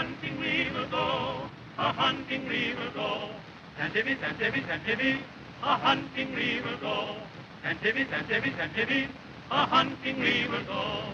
hunting we will go, a hunting we will go. Tantivy, Tantivy, Tantivy, a hunting we will go. Tantivy, Tantivy, Tantivy, a hunting we will go.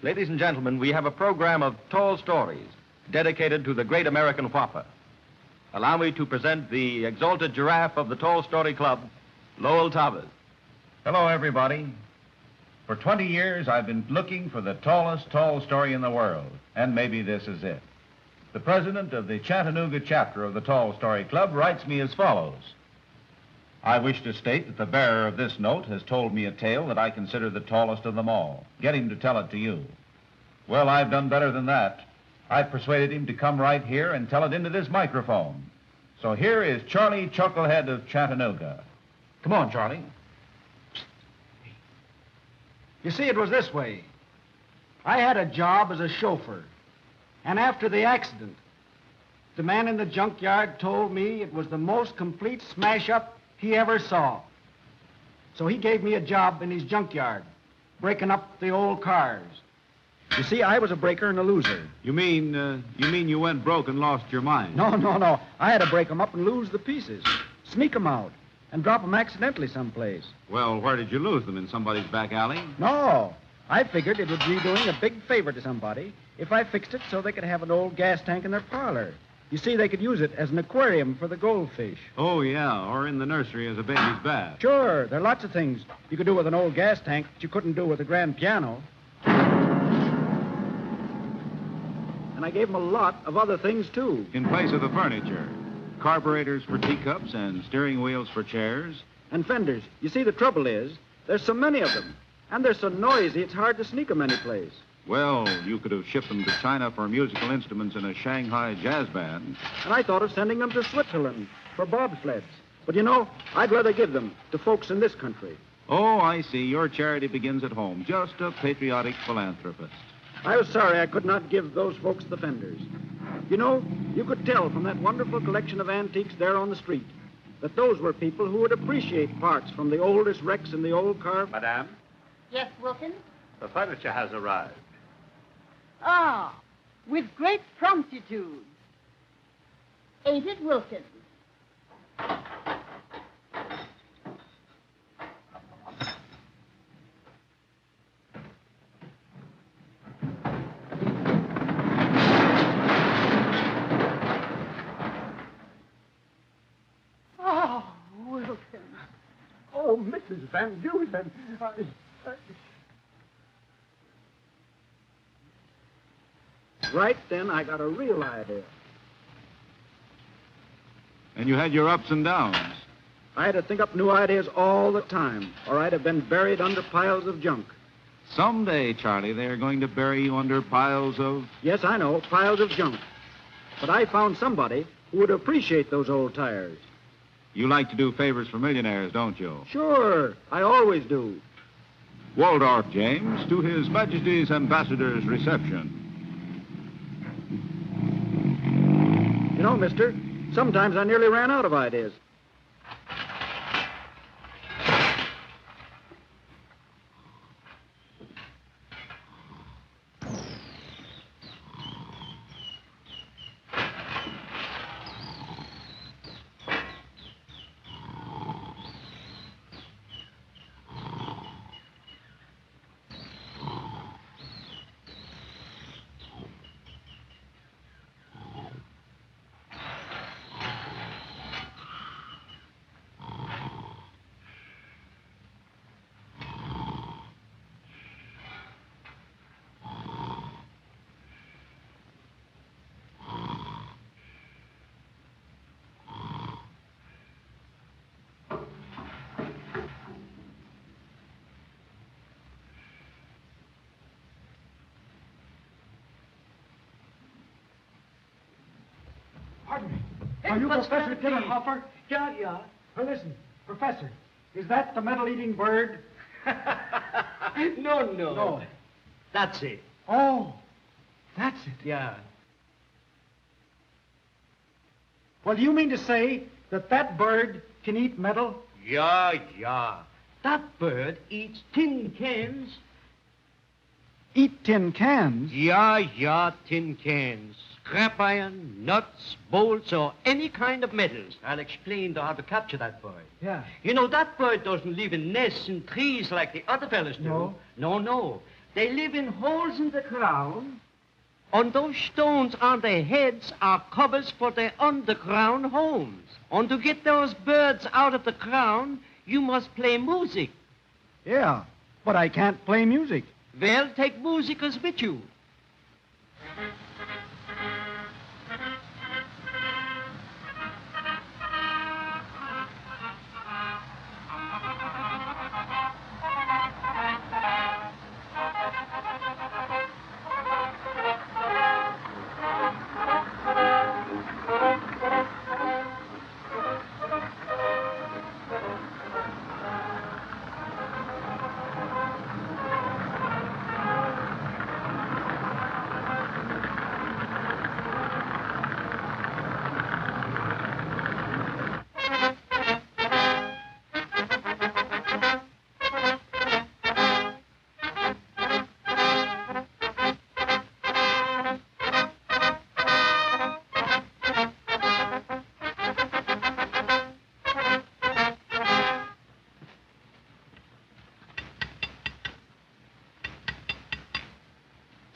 Ladies and gentlemen, we have a program of tall stories dedicated to the great American whopper. Allow me to present the exalted giraffe of the Tall Story Club, Lowell Towers. Hello, everybody. For 20 years, I've been looking for the tallest tall story in the world, and maybe this is it. The president of the Chattanooga chapter of the Tall Story Club writes me as follows. I wish to state that the bearer of this note has told me a tale that I consider the tallest of them all. Get him to tell it to you. Well, I've done better than that. I've persuaded him to come right here and tell it into this microphone. So here is Charlie Chucklehead of Chattanooga. Come on, Charlie. You see, it was this way. I had a job as a chauffeur, and after the accident, the man in the junkyard told me it was the most complete smash-up he ever saw. So he gave me a job in his junkyard, breaking up the old cars. You see, I was a breaker and a loser. You mean you went broke and lost your mind? No. I had to break them up and lose the pieces, sneak them out, and drop them accidentally someplace. Well, where did you lose them? In somebody's back alley? No. I figured it would be doing a big favor to somebody if I fixed it so they could have an old gas tank in their parlor. You see, they could use it as an aquarium for the goldfish. Oh, yeah, or in the nursery as a baby's bath. Sure, there are lots of things you could do with an old gas tank that you couldn't do with a grand piano. And I gave them a lot of other things, too. In place of the furniture. Carburetors for teacups and steering wheels for chairs. And fenders. You see, the trouble is, there's so many of them. And they're so noisy, it's hard to sneak them anyplace. Well, you could have shipped them to China for musical instruments in a Shanghai jazz band. And I thought of sending them to Switzerland for bobsleds. But you know, I'd rather give them to folks in this country. Oh, I see. Your charity begins at home. Just a patriotic philanthropist. I was sorry I could not give those folks the fenders. You know, you could tell from that wonderful collection of antiques there on the street that those were people who would appreciate parts from the oldest wrecks in the old car. Madame? Yes, Wilkins? The furniture has arrived. Ah, with great promptitude. Ain't it, Wilkins? Oh, Wilkins. Oh, Mrs. Van Dusen. Right then, I got a real idea. And you had your ups and downs. I had to think up new ideas all the time, or I'd have been buried under piles of junk. Someday, Charlie, they're going to bury you under piles of... Yes, I know, piles of junk. But I found somebody who would appreciate those old tires. You like to do favors for millionaires, don't you? Sure, I always do. Waldorf, James, to His Majesty's Ambassador's reception. You know, mister, sometimes I nearly ran out of ideas. Pardon me. Are you What's Professor that mean? Dillenhofer? Yeah, yeah. Well, listen, Professor, is that the metal-eating bird? No. No. That's it. Oh, that's it. Yeah. Well, do you mean to say that that bird can eat metal? Yeah. That bird eats tin cans. Eat tin cans? Yeah, tin cans. Scrap iron, nuts, bolts, or any kind of metals. I'll explain how to capture that bird. Yeah. You know, that bird doesn't live in nests and trees like the other fellas do. No. They live in holes in the ground. On those stones on their heads are covers for their underground homes. And to get those birds out of the ground, you must play music. Yeah, but I can't play music. Well, take musicals with you.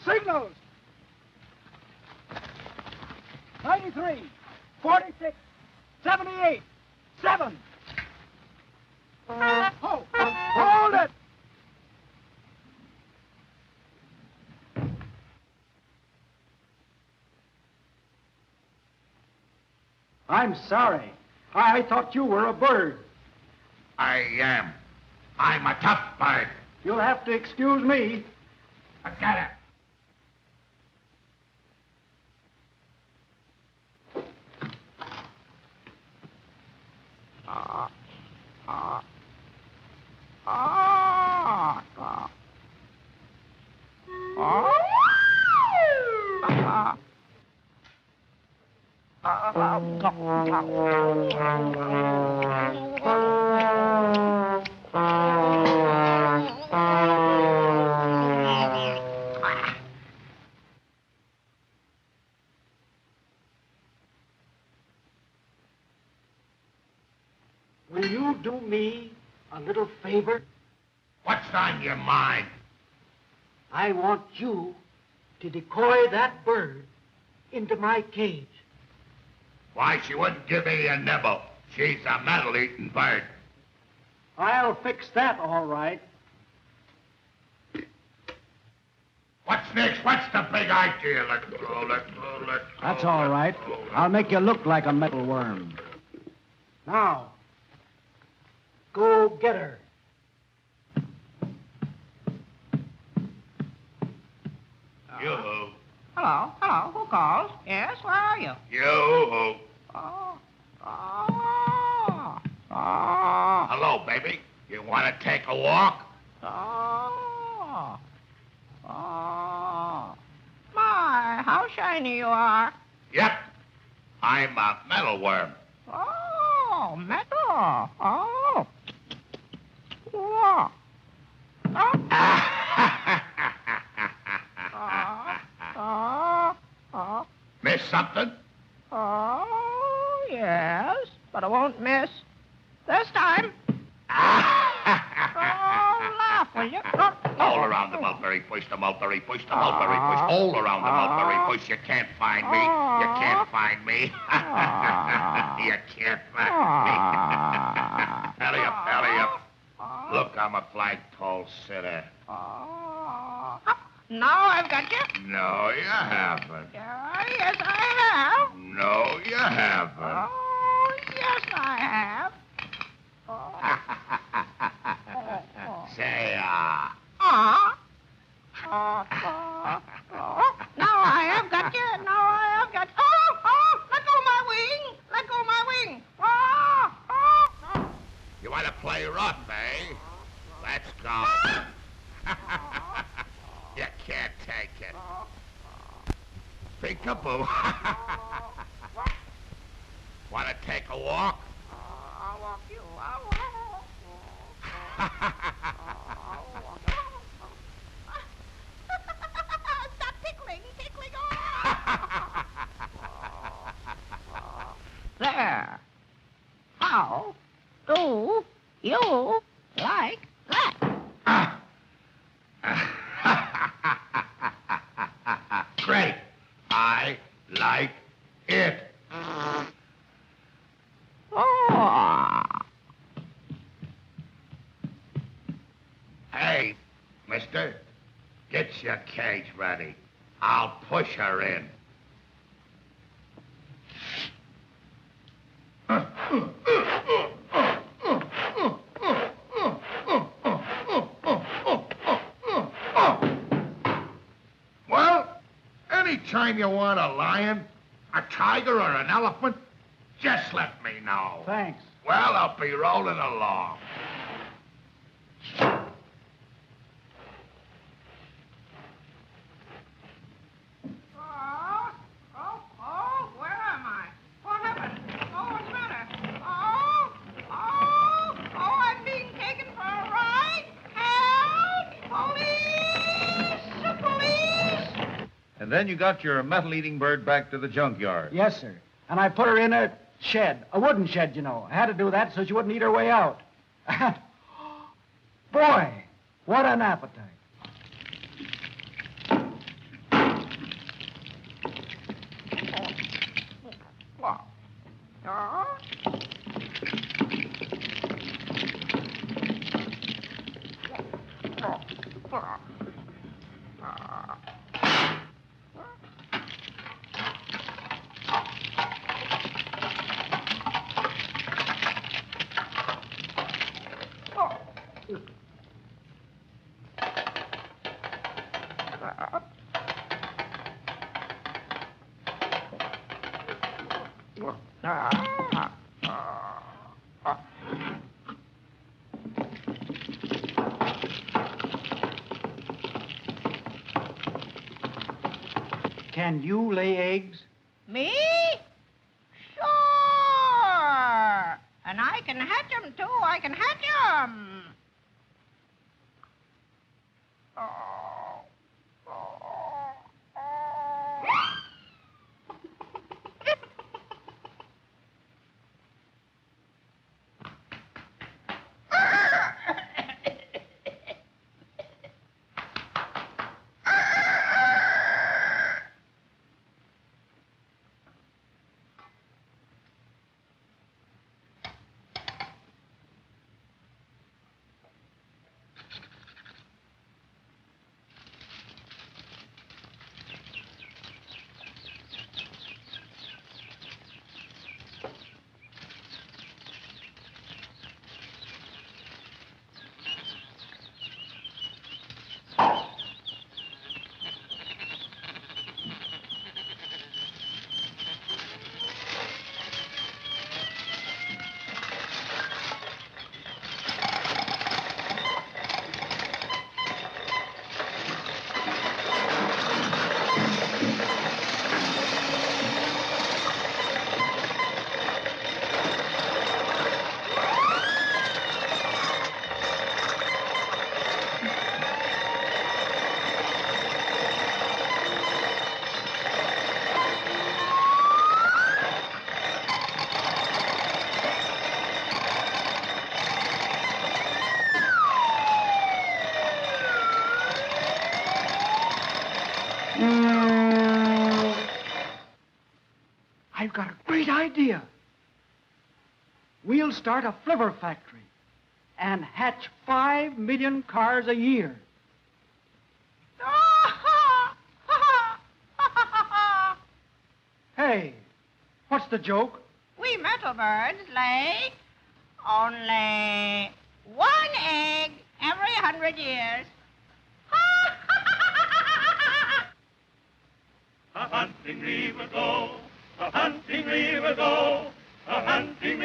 Signals! 93, 46, 78, 7. Hold it! I'm sorry. I thought you were a bird. I am. I'm a tough bird. You'll have to excuse me. Forget it. Will you do me a little favor? What's on your mind? I want you to decoy that bird into my cage. Why, she wouldn't give me a nibble. She's a metal-eating bird. I'll fix that all right. What's next? What's the big idea? Let's go. That's all right. I'll make you look like a metal worm. Now, go get her. Yoo-hoo. Hello. Who calls? Yes, where are you? Yoo-hoo. Oh. Hello, baby. You want to take a walk? My, how shiny you are. Yep. I'm a metal worm. Oh, metal. Oh. Whoa. Miss something? Oh, yes, but I won't miss this time. Oh, laugh, will you? All around the mulberry bush, the mulberry bush, the mulberry bush. All around the mulberry bush. You can't find me. You can't find me. You can't find me. Hurry up. Look, I'm a flagpole sitter. Now I've got you. No, you haven't. Yes, I have. No, you haven't. Oh, yes, I have. Say, Now I have got you. Oh, let go my wing. Let peekaboo. Want to take a walk? I'll walk you. Stop tickling. There. How do you like that? Great. I like it. Oh. Hey, mister, get your cage ready. I'll push her in. Well, anytime you want a lion, a tiger, or an elephant, just let me know. Thanks. Well, I'll be rolling along. Where am I? What happened? Oh, what's the matter? I'm being taken for a ride. Help! Police! And then you got your metal-eating bird back to the junkyard. Yes, sir. And I put her in a shed, a wooden shed, you know. I had to do that so she wouldn't eat her way out. Boy, what an appetite. Can you lay eggs? Me? Sure. And I can hatch 'em, too. I can hatch 'em. I've got a great idea. We'll start a flivver factory and hatch 5 million cars a year. Hey, what's the joke? We metal birds lay only one egg every 100 years. A hunting we will go, a hunting we will go, a hunting